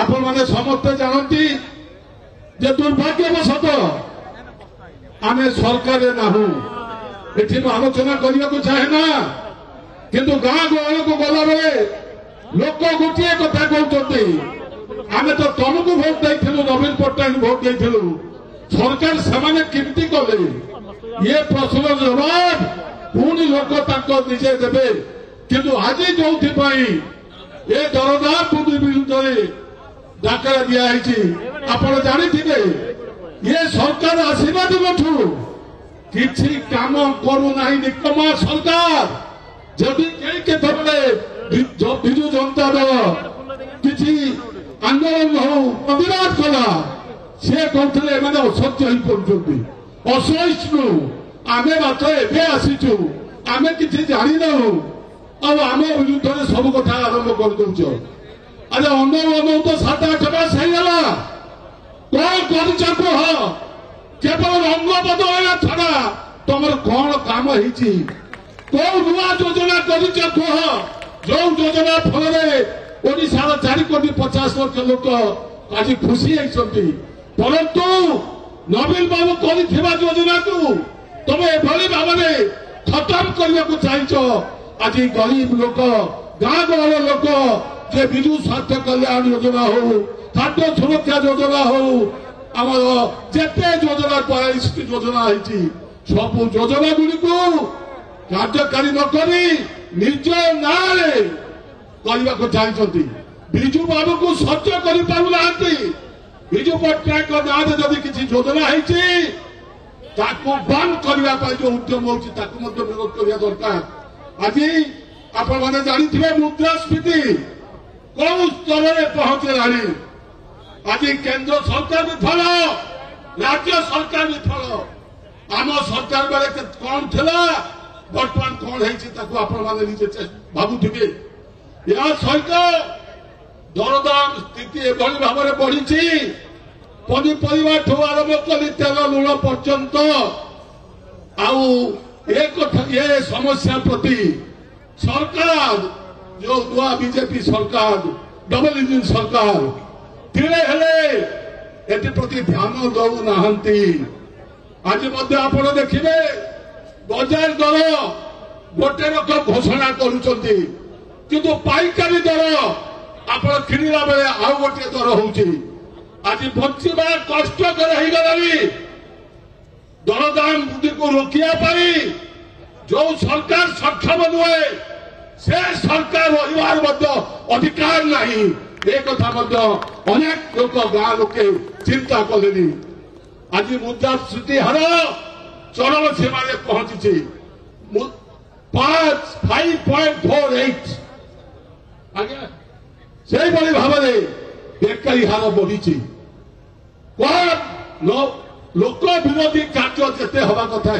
आपण माने समस्ते जानती जे दुर्भाग्यवशत आमे सरकार नाहू एठी आलोचना करने को चाहे ना किंतु गाँ गहल को गला बेले लोक गोटे कथा कहते आम तो तुमको भोट देलु नवीन पट्टनायक भोट देलु सरकार से केमती कले ये प्रश्न जवाब पुणी लोक निजे देवे किंतु आज जो ये दरदार पुंजी विरुद्ध डाकरा दिखाई आप जानी ये सरकार आसवा दिन किसी काम करूना निकमा सरकार जदि विजु जनता दल किसी आंदोलन हो प्रतिरोध कला सी कहते असह्य हो पड़ते असहिष्णु आम मात्र एवं आसीचु आम कि जाना आम विरुद्ध सब कथा आरंभ कर दौच अरे अनौ तो 7-8 मास होगा कौन कर कह केवल रंग बदल छड़ा तुम कौन काम हो कौ नुआ योजना कर कह जो योजना फल ओडार 4,50,00,000 लोक आज खुशी होती परंतु नवीन बाबू कर योजना को तुम एभली भाव में खत्म करने को चाहछ आज गरीब लोक गाँ गहल लोक जे विजु स्वास्थ्य कल्याण योजना हो खाद्य सुरक्षा योजना हो आम जिते योजना 42 योजना है सब योजना गुड़ी को कार्यकारी नक निज ना करने को चाहती विजु बाबू को सह्य कर पारना विजु पट्टनायक ना जदि किसी योजना है बंद करने जो उद्यम हो विरोध करने दरकार आज आपण मैंने जानी मुद्रास्फीति कौ स्तर में पहुंचला आज केंद्र सरकार विफल राज्य सरकार विफल आम सरकार बेले कौन थिला बर्तमान कौन है भावुवे या सहित दरदाम स्थिति एभली भाव में बढ़ी पनीपरिया ठू आरंभ कर तेल लुण पर्यंत ये समस्या प्रति सरकार जो नुआ बीजेपी सरकार डबल इंजिन सरकार धीरे हेले प्रति ध्यान दौना आज आप देखिए बजार दर गोटे रकम घोषणा करुँच किंतु पाइकारी दर आप किणला बेले आउ गोटे दर हो आज बचा कष्टकर हो गलानी दरदाम वृद्धि को रोकने जो सरकार सक्षम नुहे से सरकार रही अधिकार नहीं एक अनेक लोक गाँ लोके चिंता कले आज मुद्रास्फीति हार चरम सीमा पहुंची 5.48 आज्ञा से भाव में बेकारी हार बढ़ी कौन लोक विरोधी कार्य जिते हवा कथा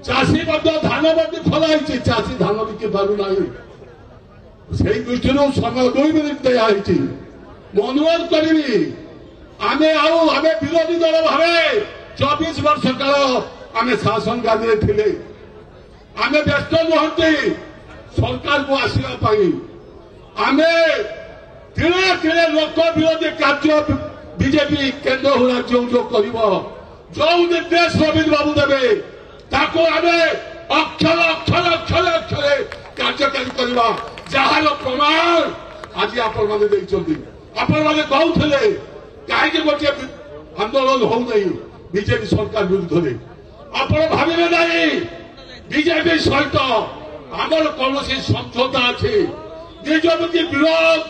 चाषी धान मंडी खोलाई चाषी धान बिकी पारना से दृष्टि समय 2 मिनिट दिखाई अनुरोध करी आम विरोधी दल भाव 24 वर्ष काल आम शासन गादी थे आम व्यस्त नुहति सरकार को आसवाई आम तीने तीने लोक विरोधी कार्य बीजेपी केंद्र हो राज्य जो कर जो निर्देश नवीन बाबू देवे ताको आमे अक्षर अक्षर अक्षर अक्षर कार्यकारी करवा जार प्रमाण आज आपण मैंने कहते कहीं गोटे आंदोलन हो बीजेपी सरकार विरुद्ध में आप भावे ना बीजेपी सहित आमर कौन समझौता अच्छे निजमुखी विरोध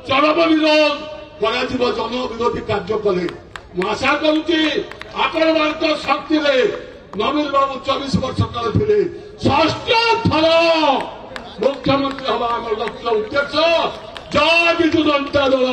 चरम विरोध कर जन विरोधी कार्य कले आशा करुच्ची आपण शक्ति नवीन बाबू 24 वर्ष काल थे 6ष्ठ थर मुख्यमंत्री हवा लक्ष्य उद्देश्य जय विजु जनता दल।